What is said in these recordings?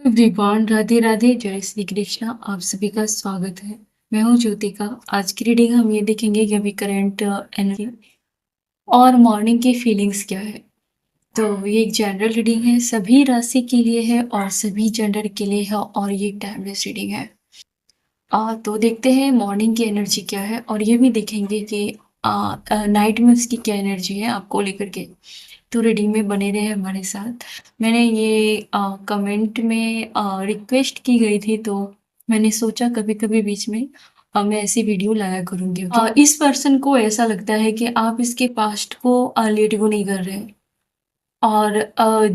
Everyone, Radhe Radhe, जय श्री कृष्णा। आप सभी का स्वागत है। मैं हूँ ज्योतिका। आज की रीडिंग हम ये देखेंगे कि अभी करंट एनर्जी और मॉर्निंग की फीलिंग्स क्या है। तो ये एक जनरल रीडिंग है, सभी राशि के लिए है और सभी जेंडर के लिए है और ये टाइमलेस रीडिंग है। तो देखते हैं मॉर्निंग की एनर्जी क्या है और ये भी देखेंगे कि नाइट में उसकी क्या एनर्जी है आपको लेकर के। तो रीडिंग में बने रहे हमारे साथ। मैंने ये कमेंट में रिक्वेस्ट की गई थी, तो मैंने सोचा कभी कभी बीच में मैं ऐसी वीडियो लाया करूँगी। इस पर्सन को ऐसा लगता है कि आप इसके पास्ट को लेट गो नहीं कर रहे, और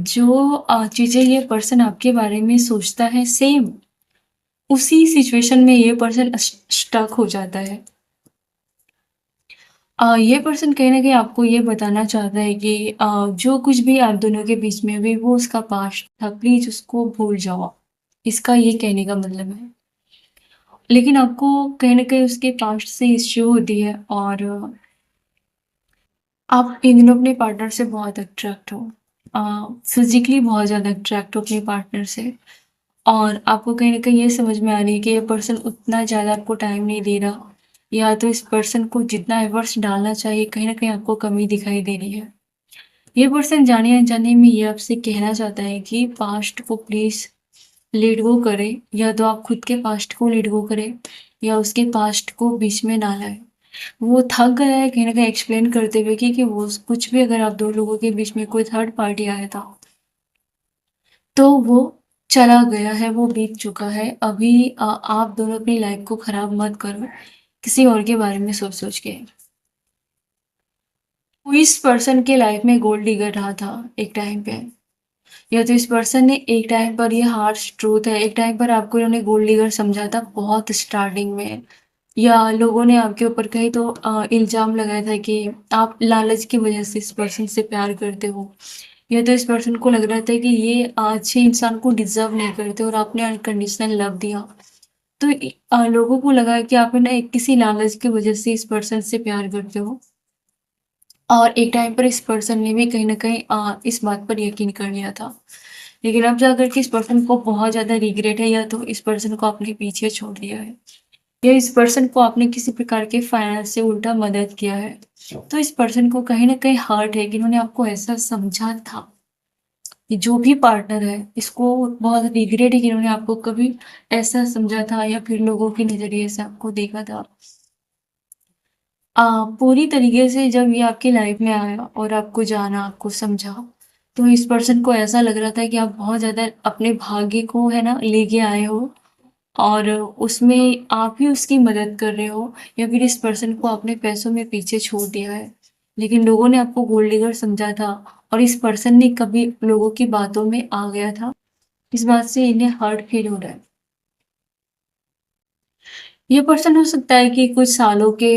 जो चीज़ें ये पर्सन आपके बारे में सोचता है, सेम उसी सिचुएशन में ये पर्सन स्टक हो जाता है। ये पर्सन कहीं न कहीं आपको ये बताना चाहता है कि जो कुछ भी आप दोनों के बीच में हुई वो उसका पास्ट था, प्लीज़ उसको भूल जाओ। इसका ये कहने का मतलब है। लेकिन आपको कहीं न कहीं उसके पास्ट से इश्यू होती है और आप इन दिनों अपने पार्टनर से बहुत अट्रैक्ट हो। फिज़िकली बहुत ज़्यादा अट्रैक्ट हो अपने पार्टनर से, और आपको कहीं न कहीं ये समझ में आ रही है कि ये पर्सन उतना ज़्यादा आपको टाइम नहीं दे रहा, या तो इस पर्सन को जितना एफर्ट्स डालना चाहिए कहीं न कहीं आपको कमी दिखाई दे रही है। ये पर्सन जाने-अनजाने में ये आपसे कहना चाहता है कि पास्ट को प्लीज़ लेट गो करें, या तो आप खुद के पास्ट को लेट गो करें या उसके पास्ट को बीच में ना लाएँ। वो थक गया है कहीं न कहीं एक्सप्लेन करते हुए कि वो कुछ भी, अगर आप 2 लोगों के बीच में कोई थर्ड पार्टी आया था, तो वो चला गया है, वो बीत चुका है। अभी आप दोनों अपनी लाइफ़ को खराब मत करो, किसी और के बारे में सोच-सोच के। वो इस पर्सन के लाइफ़ में गोल्ड डिगर रहा था एक टाइम पे। या तो इस पर्सन ने एक टाइम पर, ये हार्श ट्रूथ है, एक टाइम पर आपको इन्होंने गोल्ड डिगर समझा था बहुत स्टार्टिंग में, या लोगों ने आपके ऊपर कहीं तो इल्ज़ाम लगाया था कि आप लालच की वजह से इस पर्सन से प्यार करते हो, या तो इस पर्सन को लग रहा था कि ये अच्छे इंसान को डिज़र्व नहीं करते और आपने अनकंडीशनल लव दिया। तो लोगों को लगा कि आप है ना एक किसी लालच की वजह से इस पर्सन से प्यार करते हो, और एक टाइम पर इस पर्सन ने भी कहीं न कहीं इस बात पर यकीन कर लिया था। लेकिन अब जाकर के इस पर्सन को बहुत ज़्यादा रिग्रेट है, या तो इस पर्सन को आपने पीछे छोड़ दिया है, या इस पर्सन को आपने किसी प्रकार के फाइनेंस से उल्टा मदद किया है। तो इस पर्सन को कहीं न कहीं हर्ट है कि इन्होंने आपको ऐसा समझा था, कि जो भी पार्टनर है इसको बहुत रिग्रेट है कि इन्होंने आपको कभी ऐसा समझा था या फिर लोगों के नज़रिए से आपको देखा था। पूरी तरीके से जब ये आपकी लाइफ में आया और आपको जाना, आपको समझा, तो इस पर्सन को ऐसा लग रहा था कि आप बहुत ज़्यादा अपने भाग्य को है ना लेके आए हो, और उसमें आप ही उसकी मदद कर रहे हो, या फिर इस पर्सन को आपने पैसों में पीछे छोड़ दिया है। लेकिन लोगों ने आपको गोल्ड डिगर समझा था, और इस पर्सन ने कभी लोगों की बातों में आ गया था। इस बात से इन्हें हर्ट फील हो रहा है। ये पर्सन हो सकता है कि कुछ सालों के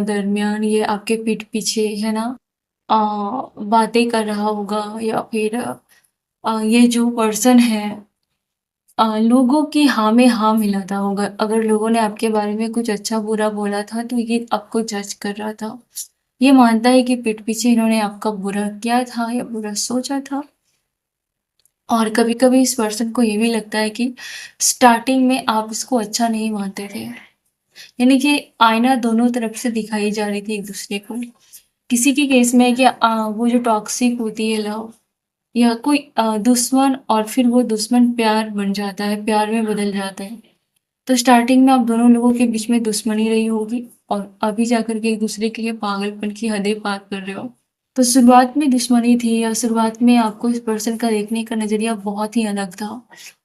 दरमियान ये आपके पीठ पीछे है ना अ, बातें कर रहा होगा, या फिर ये जो पर्सन है लोगों की हाँ में हाँ मिलाता होगा। अगर लोगों ने आपके बारे में कुछ अच्छा बुरा बोला था तो ये आपको जज कर रहा था। ये मानता है कि पीठ पीछे इन्होंने आपका बुरा किया था या बुरा सोचा था। और कभी-कभी इस पर्सन को ये भी लगता है कि स्टार्टिंग में आप इसको अच्छा नहीं मानते थे। यानी कि आईना दोनों तरफ से दिखाई जा रही थी एक दूसरे को। किसी के केस में कि वो जो टॉक्सिक होती है लव, या कोई दुश्मन, और फिर वो दुश्मन प्यार बन जाता है, प्यार में बदल जाता है। तो स्टार्टिंग में आप दोनों लोगों के बीच में दुश्मनी रही होगी, और अभी जाकर के एक दूसरे के लिए पागलपन की हदें पार कर रहे हो। तो शुरुआत में दुश्मनी थी, या शुरुआत में आपको इस पर्सन का देखने का नज़रिया बहुत ही अलग था,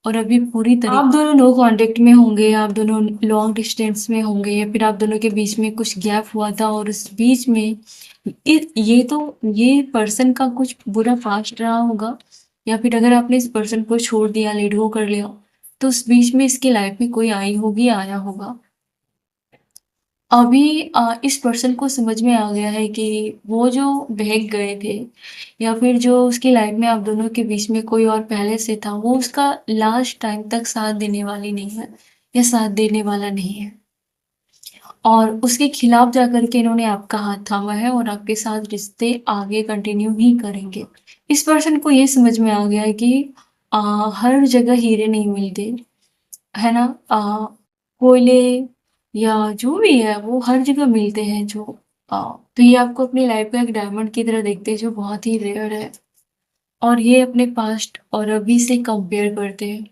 और अभी पूरी तरीके आप दोनों नो कॉन्टैक्ट में होंगे, आप दोनों लॉन्ग डिस्टेंस में होंगे, या फिर आप दोनों के बीच में कुछ गैप हुआ था, और उस बीच में ये पर्सन का कुछ बुरा पास्ट रहा होगा, या फिर अगर आपने इस पर्सन को छोड़ दिया, लेट गो कर लिया, तो उस बीच में इसकी लाइफ में कोई आई होगी, आया होगा। अभी इस पर्सन को समझ में आ गया है कि वो जो बहक गए थे, या फिर जो उसकी लाइफ में आप दोनों के बीच में कोई और पहले से था, वो उसका लास्ट टाइम तक साथ देने वाली नहीं है, या साथ देने वाला नहीं है। और उसके खिलाफ जाकर के इन्होंने आपका हाथ थामा है, और आपके साथ रिश्ते आगे कंटिन्यू ही करेंगे। इस पर्सन को ये समझ में आ गया है कि अ, हर जगह हीरे नहीं मिलते, है ना? कोयले या जो भी है वो हर जगह मिलते हैं जो तो ये आपको अपनी लाइफ में एक डायमंड की तरह देखते हैं जो बहुत ही रेयर है और ये अपने पास्ट और अभी से कंपेयर करते हैं।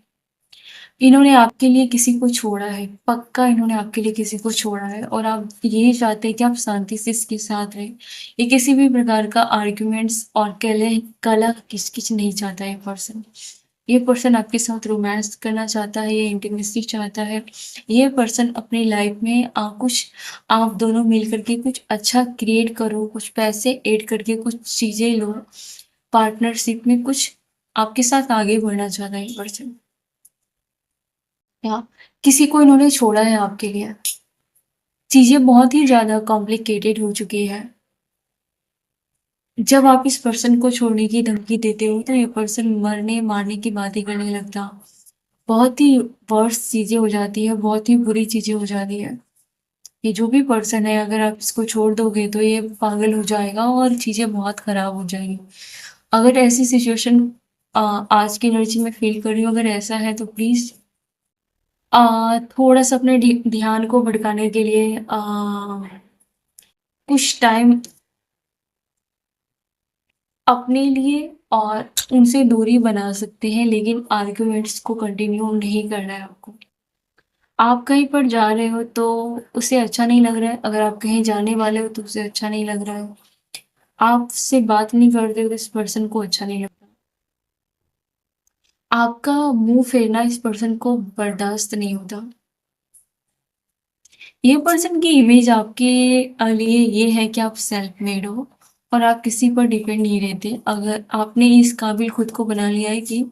इन्होंने आपके लिए किसी को छोड़ा है, पक्का इन्होंने आपके लिए किसी को छोड़ा है और आप यही चाहते हैं कि आप शांति से इसके साथ रहें। ये किसी भी प्रकार का आर्ग्यूमेंट्स और कलह किच-किच नहीं चाहता ये पर्सन। ये पर्सन आपके साथ रोमांस करना चाहता है, ये इंटीमेसी चाहता है। ये पर्सन अपनी लाइफ में कुछ आप दोनों मिल कर के कुछ अच्छा क्रिएट करो, कुछ पैसे ऐड करके कुछ चीज़ें लो, पार्टनरशिप में कुछ आपके साथ आगे बढ़ना चाहता है ये पर्सन। या किसी को इन्होंने छोड़ा है आपके लिए। चीज़ें बहुत ही ज़्यादा कॉम्प्लिकेटेड हो चुकी है। जब आप इस पर्सन को छोड़ने की धमकी देते हो तो ये पर्सन मरने-मारने की बातें करने लगता। बहुत ही वर्स्ट चीज़ें हो जाती है, बहुत ही बुरी चीज़ें हो जाती है। ये जो भी पर्सन है अगर आप इसको छोड़ दोगे तो ये पागल हो जाएगा और चीज़ें बहुत ख़राब हो जाएँगी। अगर ऐसी सिचुएशन आज की एनर्जी में फ़ील कर रही हो अगर ऐसा है तो प्लीज़ थोड़ा-सा अपने ध्यान को भटकाने के लिए कुछ टाइम अपने लिए और उनसे दूरी बना सकते हैं, लेकिन आर्ग्यूमेंट्स को कंटिन्यू नहीं करना है आपको। आप कहीं पर जा रहे हो तो उसे अच्छा नहीं लग रहा है, अगर आप कहीं जाने वाले हो तो उसे अच्छा नहीं लग रहा है। आपसे बात नहीं करते हो तो इस पर्सन को अच्छा नहीं लगता। आपका मुँह फेरना इस पर्सन को बर्दाश्त नहीं होता। ये पर्सन की इमेज आपके लिए ये है कि आप सेल्फ मेड हो और आप किसी पर डिपेंड नहीं रहते। अगर आपने इस काबिल खुद को बना लिया है कि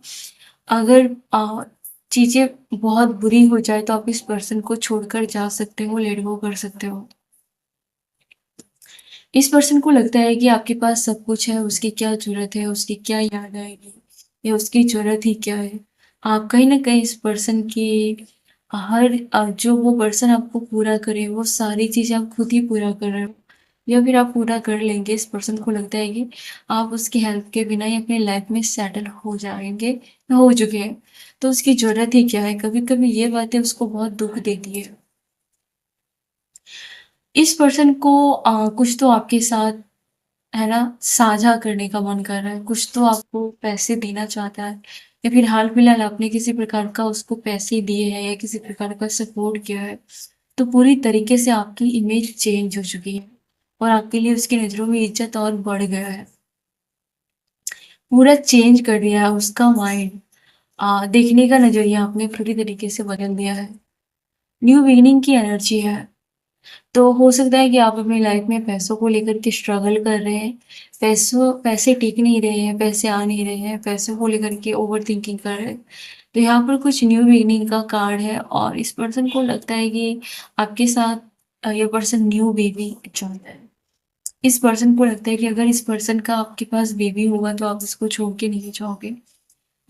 अगर चीज़ें बहुत बुरी हो जाए तो आप इस पर्सन को छोड़कर जा सकते हो, लेट गो कर सकते हो। इस पर्सन को लगता है कि आपके पास सब कुछ है, उसकी क्या ज़रूरत है, उसकी क्या याद आएगी या उसकी ज़रूरत ही क्या है। आप कहीं न कहीं इस पर्सन की हर जो वो पर्सन आपको पूरा करे, वो सारी चीज़ें आप खुद ही पूरा कर रहे हो या फिर आप पूरा कर लेंगे। इस पर्सन को लगता है कि आप उसकी हेल्प के बिना ही अपनी लाइफ़ में सेटल हो जाएँगे, हो चुके हैं। तो उसकी ज़रूरत ही क्या है? कभी-कभी ये बातें उसको बहुत दुःख देती है। इस पर्सन को कुछ तो आपके साथ है ना, साझा करने का मन कर रहा है, कुछ तो आपको पैसे देना चाहता है या फिर हाल-फिलहाल आपने किसी प्रकार का उसको पैसे दिए हैं या किसी प्रकार का सपोर्ट किया है, तो पूरी तरीके से आपकी इमेज चेंज हो चुकी है और आपके लिए उसकी नज़रों में इज़्ज़त और बढ़ गया है। पूरा चेंज कर दिया है उसका माइंड देखने का नज़रिया आपने पूरी तरीके से बदल दिया है। न्यू बिगिनिंग की एनर्जी है। तो हो सकता है कि आप अपनी लाइफ में पैसों को लेकर के स्ट्रगल कर रहे हैं। पैसे टिक नहीं रहे हैं, पैसे आ नहीं रहे हैं, पैसों को लेकर के ओवरथिंकिंग कर रहे हैं। तो यहाँ पर कुछ न्यू बिगिनिंग का कार्ड है और इस पर्सन को लगता है कि आपके साथ ये पर्सन न्यू बेबी चाहता है। इस पर्सन को लगता है कि अगर इस पर्सन का आपके पास बेबी होगा तो आप इसको छोड़ के नहीं जाओगे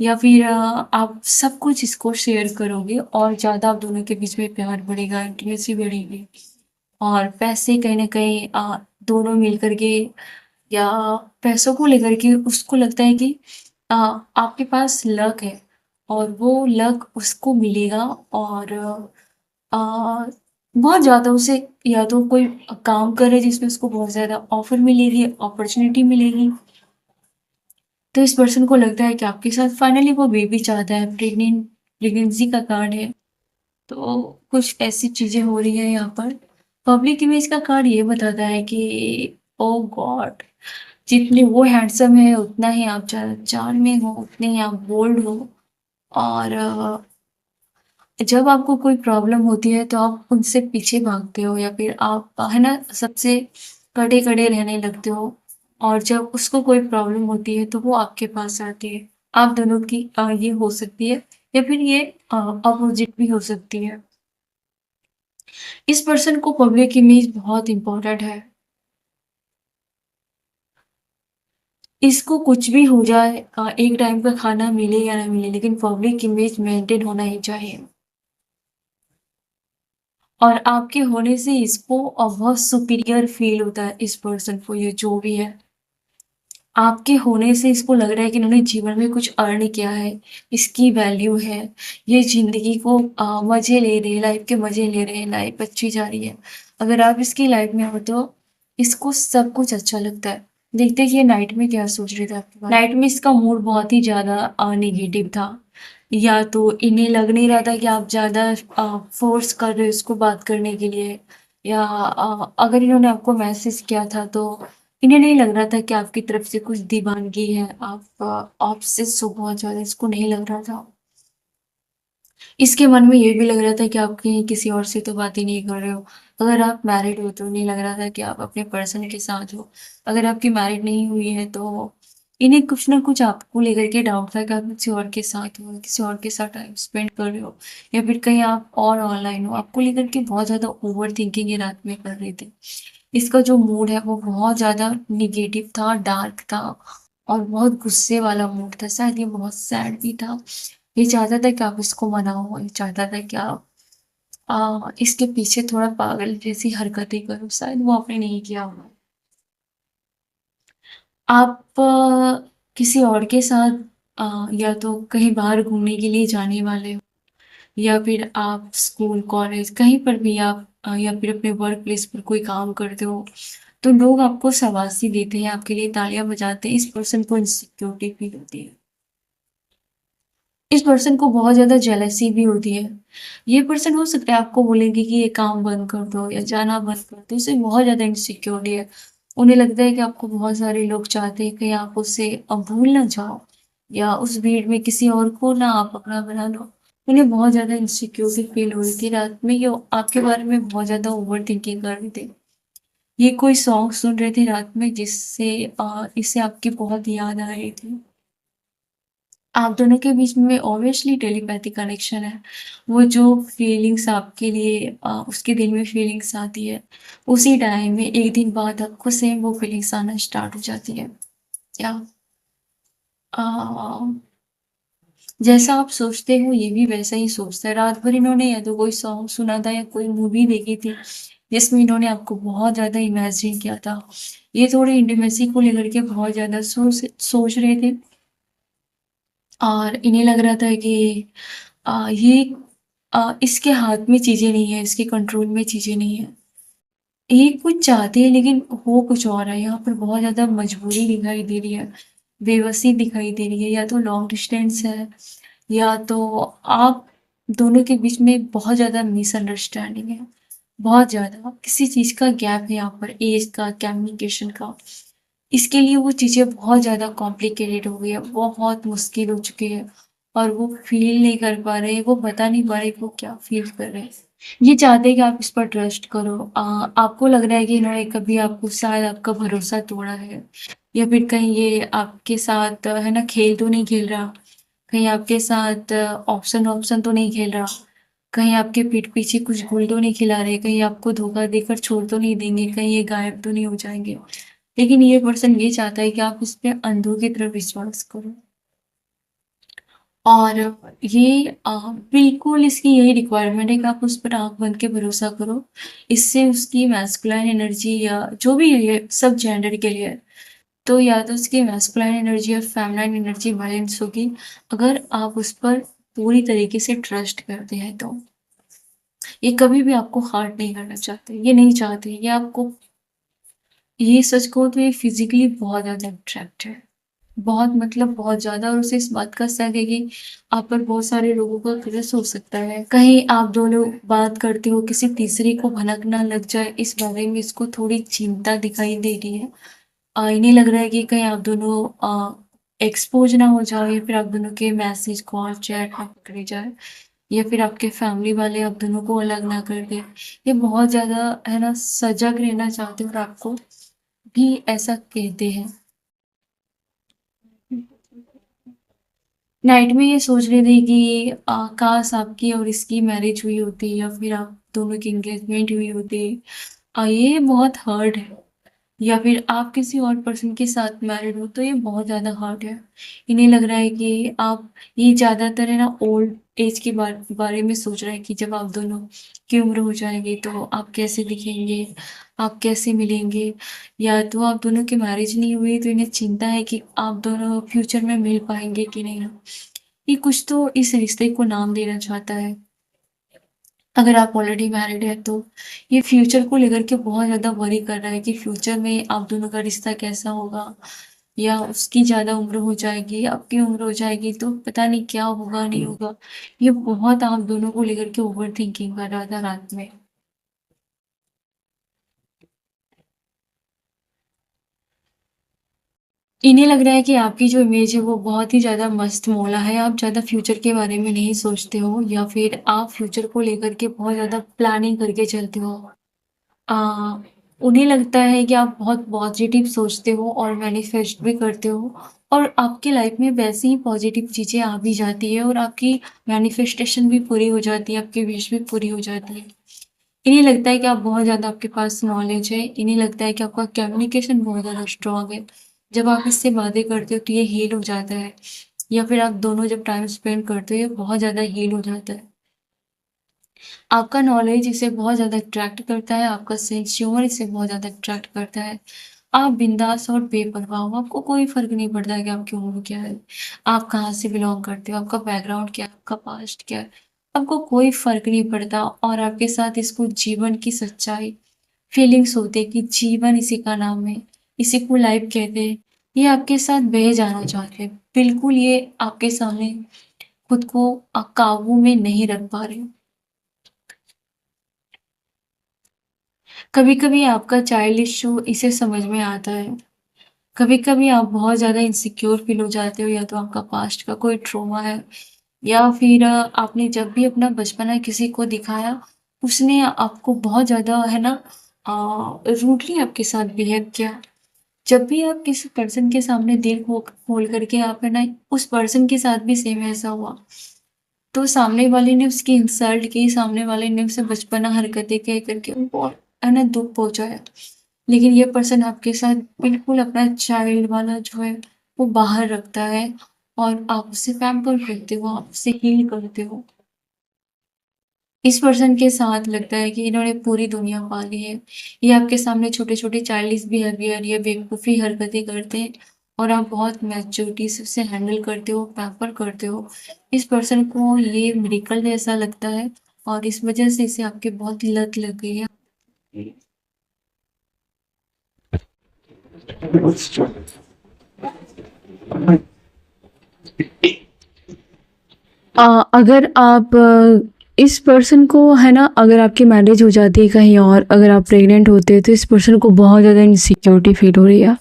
या फिर आप सब कुछ इसको शेयर करोगे और ज़्यादा आप दोनों के बीच में प्यार बढ़ेगा, इंटीमेसी बढ़ेगी। और पैसे कहीं न कहीं दोनों मिल कर के या पैसों को लेकर के उसको लगता है कि आपके पास लक है और वो लक उसको मिलेगा और अ, बहुत ज़्यादा उसे या तो कोई काम करे जिसमें उसको बहुत ज़्यादा ऑफ़र मिलेगी, अपॉर्च्युनिटी मिलेगी। तो इस पर्सन को लगता है कि आपके साथ फाइनली वो बेबी चाहता है, प्रेगनेंसी का कार्ड है। तो कुछ ऐसी चीज़ें हो रही हैं यहाँ पर। पब्लिक इमेज का कार्ड ये बताता है कि ओह गॉड! जितने वो हैंडसम है, उतना ही आप ज़्यादा चार्मिंग हो, उतने ही आप बोल्ड हो और जब आपको कोई प्रॉब्लम होती है, तो आप उनसे पीछे भागते हो या फिर आप है ना, सबसे कड़े-कड़े रहने लगते हो और जब उसको कोई प्रॉब्लम होती है, तो वो आपके पास आती है। आप दोनों की ये हो सकती है या फिर ये अपोज़िट भी हो सकती है। इस पर्सन को पब्लिक इमेज बहुत इम्पोर्टेंट है। इसको कुछ भी हो जाए एक टाइम का खाना मिले या ना मिले लेकिन पब्लिक इमेज मेंटेन होना ही चाहिए। और आपके होने से इसको बहुत सुपीरियर फ़ील होता है इस पर्सन को ये जो भी है। आपके होने से इसको लग रहा है कि इन्होंने जीवन में कुछ अर्न किया है, इसकी वैल्यू है, ये ज़िंदगी को मज़े ले रहे हैं, लाइफ़ के मज़े ले रहे हैं, लाइफ़ अच्छी जा रही है। अगर आप इसकी लाइफ़ में हो तो इसको सब कुछ अच्छा लगता है। देखते हैं कि ये नाइट में क्या सोच रहे थे आपके बारे में। नाइट में इसका मूड बहुत ही ज़्यादा नेगेटिव था। या तो इन्हें लग नहीं रहा था कि आप ज़्यादा फ़ोर्स कर रहे हो इसको बात करने के लिए, या अगर इन्होंने आपको मैसेज किया था तो इन्हें नहीं लग रहा था कि आपकी तरफ से कुछ दीवानगी है, आप ऑब्सेस्ड हो बहुत ज़्यादा, इसको नहीं लग रहा था। इसके मन में ये भी लग रहा था कि आप कहीं किसी और से तो बात ही नहीं कर रहे हो। अगर आप मैरिड हो तो नहीं लग रहा था कि आप अपने पर्सन के साथ हो। अगर आपकी मैरिड नहीं हुई है तो इन्हें कुछ ना कुछ आपको लेकर के डाउट था कि आप किसी और के साथ हो, किसी और के साथ टाइम स्पेंड कर रहे हो, या फिर कहीं आप और ऑनलाइन हो। आपको लेकर के बहुत ज़्यादा ओवरथिंकिंग ये रात में कर रहे थे। इसका जो मूड है वो बहुत ज़्यादा नेगेटिव था, डार्क था और बहुत गुस्से वाला मूड था। शायद ये बहुत सैड भी था। ये चाहता था कि आप इसको मनाओ, ये चाहता था कि आप इसके पीछे थोड़ा पागल जैसी हरकतें करो, शायद वो आपने नहीं किया होगा। आप किसी और के साथ या तो कहीं बाहर घूमने के लिए जाने वाले हो, या फिर आप स्कूल, कॉलेज कहीं पर भी आप या फिर अपने वर्क प्लेस पर कोई काम करते हो, तो लोग आपको शाबाशी देते हैं, आपके लिए तालियाँ बजाते हैं, इस पर्सन को इनसिक्योरिटी फील होती है। इस पर्सन को बहुत ज़्यादा जेलसी भी होती है। ये पर्सन हो सकता है आपको बोलेंगे कि ये काम बंद कर दो या जाना बंद कर दो, इससे बहुत ज़्यादा इनसिक्योरिटी है। उन्हें लगता है कि आपको बहुत सारे लोग चाहते हैं कि आप उससे भूल ना जाओ, या उस भीड़ में किसी और को ना आप अपना बना लो। उन्हें बहुत ज़्यादा इनसिक्योरिटी फील हो रही थी रात में, ये आपके बारे में बहुत ज़्यादा ओवरथिंकिंग कर रहे थे। ये कोई सॉन्ग सुन रहे थे रात में जिससे इससे आपकी बहुत याद आ रही थी। आप दोनों के बीच में ऑब्वियसली टेलीपैथी कनेक्शन है। वो जो फीलिंग्स आपके लिए उसके दिल में फीलिंग्स आती है, उसी टाइम में 1 दिन बाद आपको सेम वो फीलिंग्स आना स्टार्ट हो जाती है। या अ, जैसा आप सोचते हो ये भी वैसा ही सोचता है। रात भर इन्होंने या तो कोई सॉन्ग सुना था या कोई मूवी देखी थी, जिसमें इन्होंने आपको बहुत ज़्यादा इमेजिन किया था। ये थोड़े इंटीमेसी को लेकर के बहुत ज़्यादा सोच रहे थे। और इन्हें लग रहा था कि ये इसके हाथ में चीज़ें नहीं है, इसके कंट्रोल में चीज़ें नहीं है। ये कुछ चाहते हैं लेकिन हो कुछ और है, यहाँ पर बहुत ज़्यादा मजबूरी दिखाई दे रही है, बेबसी दिखाई दे रही है, या तो लॉन्ग डिस्टेंस है, या तो आप दोनों के बीच में बहुत ज़्यादा मिसअंडरस्टैंडिंग है, बहुत ज़्यादा। किसी चीज़ का गैप है यहाँ पर, एज का, कम्युनिकेशन का। इसके लिए वो चीज़ें बहुत ज़्यादा कॉम्प्लिकेटेड हो गई है, बहुत मुश्किल हो चुकी है, और वो फ़ील नहीं कर पा रहे, वो बता नहीं पा रहे कि वो क्या फ़ील कर रहे हैं। ये चाहते हैं कि आप इस पर ट्रस्ट करो। आपको लग रहा है कि इन्होंने कभी आपको शायद आपका भरोसा तोड़ा है, या फिर कहीं ये आपके साथ है ना खेल तो नहीं खेल रहा, कहीं आपके साथ ऑप्शन तो नहीं खेल रहा, कहीं आपके पीठ पीछे कुछ गुल तो नहीं खिला रहे, कहीं आपको धोखा देकर छोड़ तो नहीं देंगे, कहीं ये गायब तो नहीं हो जाएँगे। लेकिन ये पर्सन ये चाहता है कि आप इस पे अंधों की तरह विश्वास करो, और ये बिल्कुल इसकी यही रिक्वायरमेंट है कि आप उस पर आँख बंद के भरोसा करो। इससे उसकी मैस्कुलाइन एनर्जी या जो भी है, ये सब जेंडर के लिए है। तो या तो उसकी मैस्कुलाइन एनर्जी और फेमिनाइन एनर्जी बैलेंस होगी, अगर आप उस पर पूरी तरीके से ट्रस्ट करते हैं तो। ये कभी भी आपको हर्ट नहीं करना चाहते, ये नहीं चाहते, ये आपको, ये सच कहूँ तो ये फिज़िकली बहुत ज़्यादा अट्रैक्ट है। बहुत मतलब बहुत ज़्यादा, और उसे इस बात का शक है कि आप पर बहुत सारे लोगों का क्रश हो सकता है। कहीं आप दोनों बात करते हो, किसी तीसरे को भनक ना लग जाए, इस बारे में इसको थोड़ी चिंता दिखाई दे रही है। इन्हें लग रहा है कि कहीं आप दोनों एक्सपोज़ ना हो जाओ, या फिर आप दोनों के मैसेज, कॉल, चैट ना पकड़े जाए, या फिर आपके फैमिली वाले आप दोनों को अलग ना कर दें। ये बहुत ज़्यादा है ना सजग रहना चाहते हैं, और आपको भी ऐसा कहते हैं। नाइट में ये सोच रहे थे कि काश आपकी और इसकी मैरिज हुई होती, या फिर आप दोनों की एंगेजमेंट हुई होती। ये बहुत हर्ट है, या फिर आप किसी और पर्सन के साथ मैरिड हो तो ये बहुत ज़्यादा हर्ट है। इन्हें लग रहा है कि आप, ये ज़्यादातर है ना ओल्ड एज के बारे में सोच रहा है कि जब आप दोनों की उम्र हो जाएगी तो आप कैसे दिखेंगे, आप कैसे मिलेंगे, या तो आप दोनों की मैरिज नहीं हुई तो इन्हें चिंता है कि आप दोनों फ्यूचर में मिल पाएंगे कि नहीं। ये कुछ तो इस रिश्ते को नाम देना चाहता है। अगर आप ऑलरेडी मैरिड हैं तो ये फ्यूचर को लेकर के बहुत ज़्यादा वरी कर रहा है कि फ्यूचर में आप दोनों का रिश्ता कैसा होगा, या उसकी ज़्यादा उम्र हो जाएगी, आपकी उम्र हो जाएगी तो पता नहीं क्या होगा, नहीं होगा। ये बहुत आप दोनों को लेकर के ओवरथिंकिंग कर रहा था रात में। इन्हें लग रहा है कि आपकी जो इमेज है वो बहुत ही ज़्यादा मस्त मौला है, आप ज़्यादा फ्यूचर के बारे में नहीं सोचते हो, या फिर आप फ्यूचर को लेकर के बहुत ज़्यादा प्लानिंग करके चलते हो। अ, उन्हें लगता है कि आप बहुत पॉजिटिव सोचते हो और मैनिफेस्ट भी करते हो, और आपकी लाइफ में वैसी ही पॉजिटिव चीज़ें आ भी जाती है और आपकी मैनिफेस्टेशन भी पूरी हो जाती है, आपकी विश भी पूरी हो जाती है। इन्हें लगता है कि आप बहुत ज़्यादा, आपके पास नॉलेज है, इन्हें लगता है कि आपका कम्युनिकेशन बहुत ज़्यादा स्ट्रॉन्ग है। जब आप इससे बातें करते हो तो ये हील हो जाता है, या फिर आप दोनों जब टाइम स्पेंड करते हो ये बहुत ज़्यादा हील हो जाता है। आपका नॉलेज इसे बहुत ज़्यादा अट्रैक्ट करता है, आपका सेंस ह्यूमर इसे बहुत ज़्यादा अट्रैक्ट करता है। आप बिंदास और बेपरवाह हो, आपको कोई फ़र्क नहीं पड़ता है कि आपकी उम्र क्या है, आप कहाँ से बिलॉन्ग करते हो, आपका बैकग्राउंड क्या है, आपका पास्ट क्या है, आपको कोई फ़र्क नहीं पड़ता, और आपके साथ इसको जीवन की सच्चाई, फीलिंग्स होती है कि जीवन इसी का नाम है, इसी को लाइफ़ कहते हैं। ये आपके साथ बहे जाना चाहते हैं। बिल्कुल ये आपके सामने खुद को काबू में नहीं रख पा रहे। कभी-कभी आपका चाइल्ड इश्यू इसे समझ में आता है। कभी-कभी आप बहुत ज़्यादा इनसिक्योर फ़ील हो जाते हो, या तो आपका पास्ट का कोई ट्रॉमा है, या फिर आपने जब भी अपना बचपना किसी को दिखाया, उसने आपको बहुत ज़्यादा है ना रूडली आपके साथ बिहेव किया। जब भी आप किसी पर्सन के सामने दिल खोल करके आप है ना, उस पर्सन के साथ भी सेम ऐसा हुआ। तो सामने वाले ने उसकी इंसल्ट की, सामने वाले ने उसे बचपना हरकतें कह करके उनको है ना दुःख पहुँचाया। लेकिन ये पर्सन आपके साथ बिल्कुल अपना चाइल्ड वाला जो है वो बाहर रखता है, और आप उससे पैम्पर करते हो, आप उसे हील करते हो। इस पर्सन के साथ लगता है कि इन्होंने पूरी दुनिया पाली है। ये आपके सामने छोटे-छोटे चाइल्डिश बिहेवियर या बेवकूफ़ी हरकतें करते हैं, और आप बहुत मैच्योरिटी से उसे हैंडल करते हो, पैम्पर करते हो। इस पर्सन को ये मिरेकल जैसा लगता है, और इस वज़ह से इसे आपकी बहुत लत लग गई है। अगर आप इस पर्सन को है ना, अगर आपकी मैरिज हो जाती है कहीं और, अगर आप प्रेग्नेंट होते हो तो इस पर्सन को बहुत ज़्यादा इनसिक्योरिटी फील हो रही है,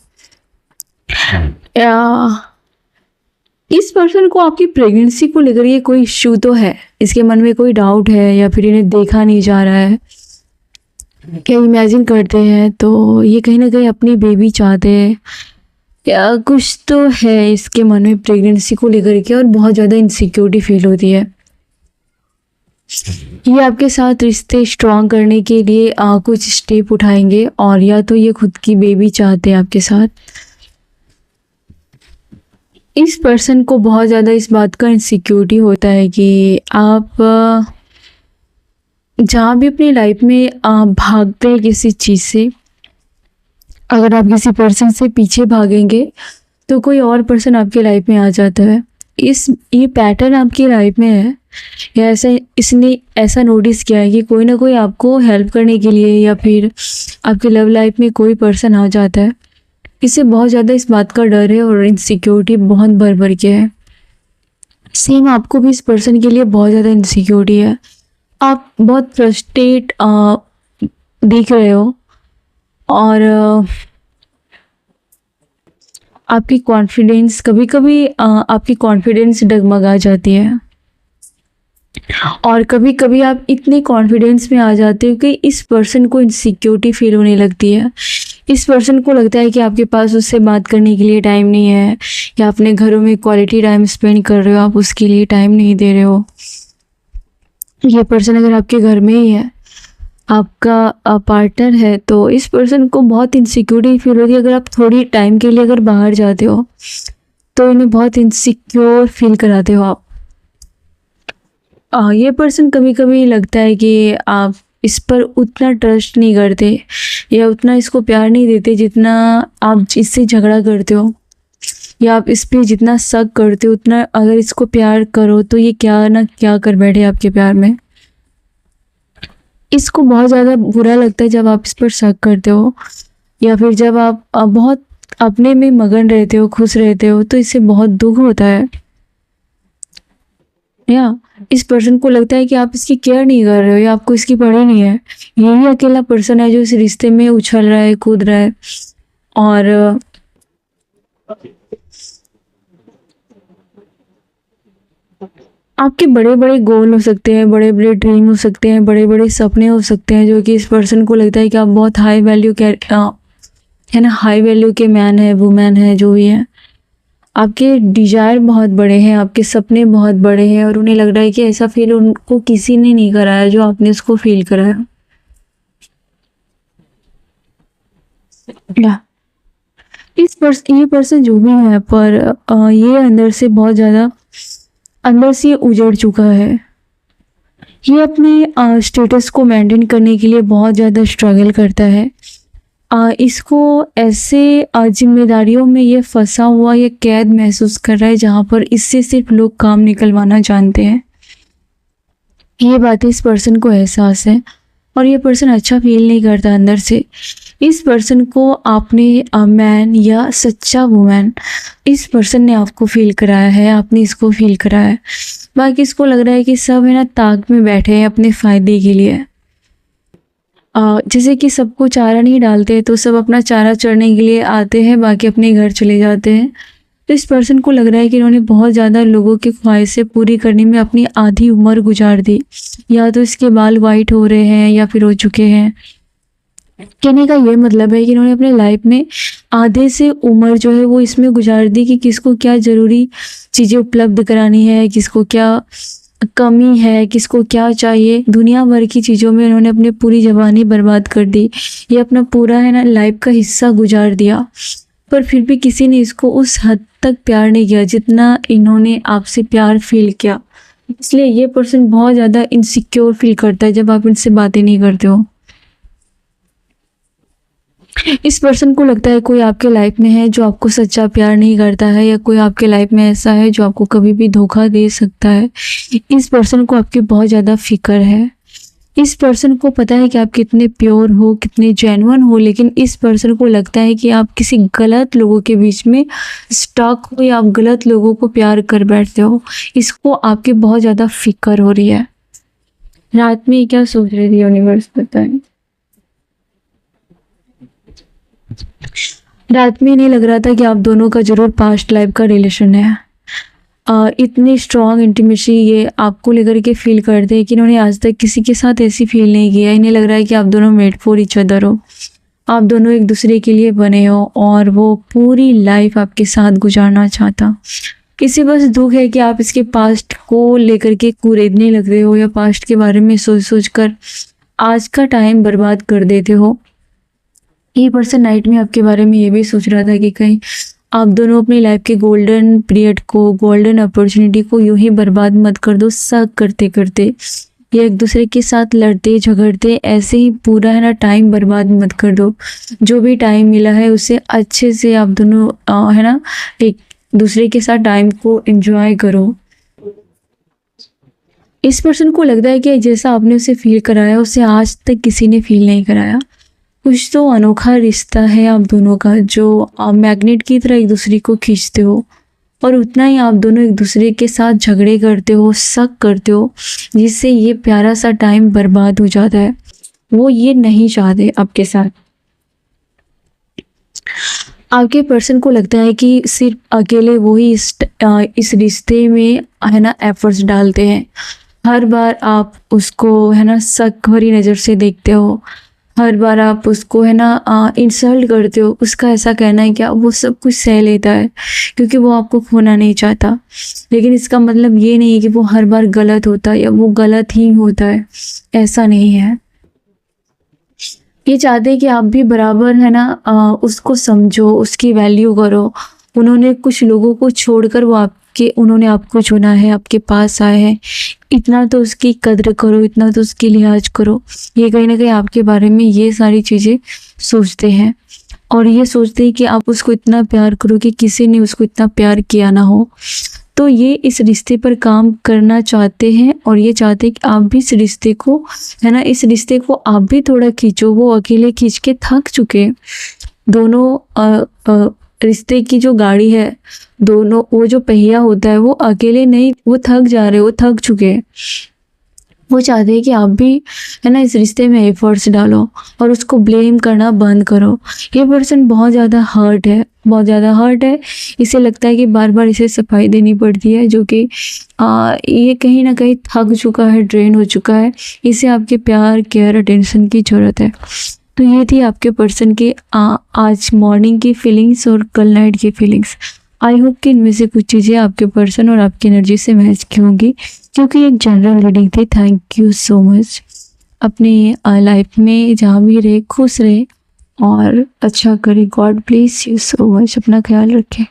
या इस पर्सन को आपकी प्रेगनेंसी को लेकर ये कोई इश्यू तो है, इसके मन में कोई डाउट है, या फिर इन्हें देखा नहीं जा रहा है, क्या इमेजिन करते हैं तो ये कहीं ना कहीं अपनी बेबी चाहते हैं, या कुछ तो है इसके मन में प्रेगनेंसी को लेकर के, और बहुत ज़्यादा इनसिक्योरिटी फील होती है। ये आपके साथ रिश्ते स्ट्रॉन्ग करने के लिए कुछ स्टेप उठाएंगे, और या तो ये खुद की बेबी चाहते हैं आपके साथ। इस पर्सन को बहुत ज़्यादा इस बात का इनसिक्योरिटी होता है कि आप जहाँ भी अपनी लाइफ में भागते हैं किसी चीज़ से, अगर आप किसी पर्सन से पीछे भागेंगे तो कोई और पर्सन आपकी लाइफ में आ जाता है। ये पैटर्न आपकी लाइफ में है, या ऐसा इसने ऐसा नोटिस किया है कि कोई ना कोई आपको हेल्प करने के लिए, या फिर आपकी लव लाइफ में कोई पर्सन आ जाता है। इसे बहुत ज़्यादा इस बात का डर है, और इनसिक्योरिटी बहुत भर भर के है। सेम आपको भी इस पर्सन के लिए बहुत ज़्यादा इनसिक्योरिटी है। आप बहुत फ्रस्ट्रेट दिख रहे हो, और आपकी कॉन्फिडेंस कभी कभी आपकी कॉन्फिडेंस डगमगा जाती है, और कभी कभी आप इतने कॉन्फिडेंस में आ जाते हो कि इस पर्सन को इनसिक्योरिटी फील होने लगती है। इस पर्सन को लगता है कि आपके पास उससे बात करने के लिए टाइम नहीं है, या अपने घरों में क्वालिटी टाइम स्पेंड कर रहे हो, आप उसके लिए टाइम नहीं दे रहे हो। ये पर्सन अगर आपके घर में ही है, आपका पार्टनर है, तो इस पर्सन को बहुत इनसिक्योरिटी फील होती है। अगर आप थोड़ी टाइम के लिए अगर बाहर जाते हो तो इन्हें बहुत इनसिक्योर फील कराते हो आप। ये पर्सन कभी-कभी लगता है कि आप इस पर उतना ट्रस्ट नहीं करते या उतना इसको प्यार नहीं देते जितना आप इससे झगड़ा करते हो, या आप इस पे जितना शक करते हो उतना अगर इसको प्यार करो तो ये क्या ना क्या कर बैठे आपके प्यार में। इसको बहुत ज़्यादा बुरा लगता है जब आप इस पर शक करते हो, या फिर जब आप बहुत अपने में मगन रहते हो, खुश रहते हो, तो इससे बहुत दुःख होता है। या इस पर्सन को लगता है कि आप इसकी केयर नहीं कर रहे हो या आपको इसकी पड़ी नहीं है। यही अकेला पर्सन है जो इस रिश्ते में उछल रहा है, कूद रहा है, और आपके बड़े-बड़े गोल हो सकते हैं, बड़े-बड़े ड्रीम हो सकते हैं, बड़े-बड़े सपने हो सकते हैं, जो कि इस पर्सन को लगता है कि आप बहुत हाई वैल्यू है ना, हाई वैल्यू के मैन है, वुमेन है, जो भी है। आपके डिज़ायर बहुत बड़े हैं, आपके सपने बहुत बड़े हैं, और उन्हें लग रहा है कि ऐसा फ़ील उनको किसी ने नहीं कराया जो आपने उसको फ़ील कराया। या ये पर्सन जो भी है, पर ये अंदर से बहुत ज़्यादा अंदर से उजड़ चुका है। ये अपने स्टेटस को मेंटेन करने के लिए बहुत ज़्यादा स्ट्रगल करता है। इसको ऐसे जिम्मेदारियों में ये फंसा हुआ, ये कैद महसूस कर रहा है जहाँ पर इससे सिर्फ लोग काम निकलवाना जानते हैं। ये बातें इस पर्सन को एहसास है, और ये पर्सन अच्छा फील नहीं करता अंदर से। इस पर्सन को आपने मैन या सच्चा वुमेन, इस पर्सन ने आपको फील कराया है, आपने इसको फील कराया है। बाकी इसको लग रहा है कि सब है ना ताक में बैठे हैं अपने फ़ायदे के लिए। जैसे कि सबको चारा नहीं डालते, तो सब अपना चारा चढ़ने के लिए आते हैं, बाकी अपने घर चले जाते हैं। तो इस पर्सन को लग रहा है कि इन्होंने बहुत ज़्यादा लोगों की ख्वाहिशें पूरी करने में अपनी आधी उम्र गुजार दी। या तो इसके बाल वाइट हो रहे हैं या फिर हो चुके हैं। कहने का ये मतलब है कि इन्होंने अपने लाइफ में आधे से उम्र जो है वो इसमें गुजार दी कि किसको क्या ज़रूरी चीज़ें उपलब्ध करानी है, किसको क्या कमी है, किसको क्या चाहिए। दुनिया भर की चीज़ों में इन्होंने अपनी पूरी जवानी बर्बाद कर दी। ये अपना पूरा है ना लाइफ का हिस्सा गुजार दिया, पर फिर भी किसी ने इसको उस हद तक प्यार नहीं किया जितना इन्होंने आपसे प्यार फील किया। इसलिए ये पर्सन बहुत ज़्यादा इनसिक्योर फील करता है जब आप इनसे बातें नहीं करते हो। इस पर्सन को लगता है कोई आपके लाइफ में है जो आपको सच्चा प्यार नहीं करता है, या कोई आपके लाइफ में ऐसा है जो आपको कभी भी धोखा दे सकता है। इस पर्सन को आपकी बहुत ज़्यादा फिक्र है। इस पर्सन को पता है कि आप कितने प्योर हो, कितने जेन्युइन हो, लेकिन इस पर्सन को लगता है कि आप किसी गलत लोगों के बीच में स्टक हो, या आप गलत लोगों को प्यार कर बैठते हो। इसको आपकी बहुत ज़्यादा फिक्र हो रही है। रात में क्या सोच रही थी यूनिवर्स, बताएं। रात में नहीं लग रहा था कि आप दोनों का जरूर पास्ट लाइफ का रिलेशन है। इतनी स्ट्रॉन्ग इंटीमेसी ये आपको लेकर के फील करते हैं कि इन्होंने आज तक किसी के साथ ऐसी फील नहीं किया। इन्हें लग रहा है कि आप दोनों मेड फॉर ईच अदर हो, आप दोनों एक दूसरे के लिए बने हो, और वो पूरी लाइफ आपके साथ गुजारना चाहता। इसे बस दुख है कि आप इसके पास्ट को लेकर के कुरेदने लग रहे हो, या पास्ट के बारे में सोच सोच कर आज का टाइम बर्बाद कर देते हो। ये पर्सन नाइट में आपके बारे में ये भी सोच रहा था कि कहीं आप दोनों अपनी लाइफ के गोल्डन पीरियड को, गोल्डन अपॉर्चुनिटी को यूं ही बर्बाद मत कर दो, शक करते करते या एक दूसरे के साथ लड़ते झगड़ते ऐसे ही पूरा है ना टाइम बर्बाद मत कर दो। जो भी टाइम मिला है उसे अच्छे से आप दोनों है ना एक दूसरे के साथ टाइम को एंजॉय करो। इस पर्सन को लगता है कि जैसा आपने उसे फील कराया उसे आज तक किसी ने फील नहीं कराया। कुछ तो अनोखा रिश्ता है आप दोनों का, जो मैग्नेट की तरह एक दूसरे को खींचते हो, और उतना ही आप दोनों एक दूसरे के साथ झगड़े करते हो, शक करते हो, जिससे ये प्यारा सा टाइम बर्बाद हो जाता है। वो ये नहीं चाहते आपके साथ। आपके पर्सन को लगता है कि सिर्फ अकेले वो ही इस रिश्ते में है ना एफर्ट्स डालते हैं। हर बार आप उसको है ना शक भरी नज़र से देखते हो, हर बार आप उसको है ना इंसल्ट करते हो। उसका ऐसा कहना है कि वो सब कुछ सह लेता है क्योंकि वो आपको खोना नहीं चाहता, लेकिन इसका मतलब ये नहीं है कि वो हर बार गलत होता है या वो गलत ही होता है, ऐसा नहीं है। ये चाहते हैं कि आप भी बराबर है ना उसको समझो, उसकी वैल्यू करो। उन्होंने कुछ लोगों को छोड़कर वो कि उन्होंने आपको चुना है, आपके पास आए हैं, इतना तो उसकी कद्र करो, इतना तो उसकी लिहाज करो। ये कहीं न कहीं आपके बारे में ये सारी चीज़ें सोचते हैं और ये सोचते हैं कि आप उसको इतना प्यार करो कि किसी ने उसको इतना प्यार किया ना हो। तो ये इस रिश्ते पर काम करना चाहते हैं और ये चाहते हैं कि आप भी इस रिश्ते को, है ना, इस रिश्ते को आप भी थोड़ा खींचो। वो अकेले खींच के थक चुके हैं। दोनों रिश्ते की जो गाड़ी है, दोनों वो जो पहिया होता है वो अकेले नहीं, वो थक जा रहे, वो थक चुके हैं। वो चाहते हैं कि आप भी, है ना, इस रिश्ते में एफर्ट्स डालो और उसको ब्लेम करना बंद करो। ये पर्सन बहुत ज़्यादा हर्ट है, बहुत ज़्यादा हर्ट है। इसे लगता है कि बार बार इसे सफाई देनी पड़ती है, जो कि ये कहीं ना कहीं थक चुका है, ड्रेन हो चुका है। इसे आपके प्यार, केयर, अटेंशन की ज़रूरत है। तो ये थी आपके पर्सन की आज मॉर्निंग की फीलिंग्स और कल नाइट की फीलिंग्स। आई होप कि इनमें से कुछ चीज़ें आपके पर्सन और आपकी एनर्जी से मैच की होंगी, क्योंकि एक जनरल रीडिंग थी। Thank you so much. अपनी लाइफ में जहाँ भी रहे खुश रहे और अच्छा करे। God bless you so much. अपना ख्याल रखें।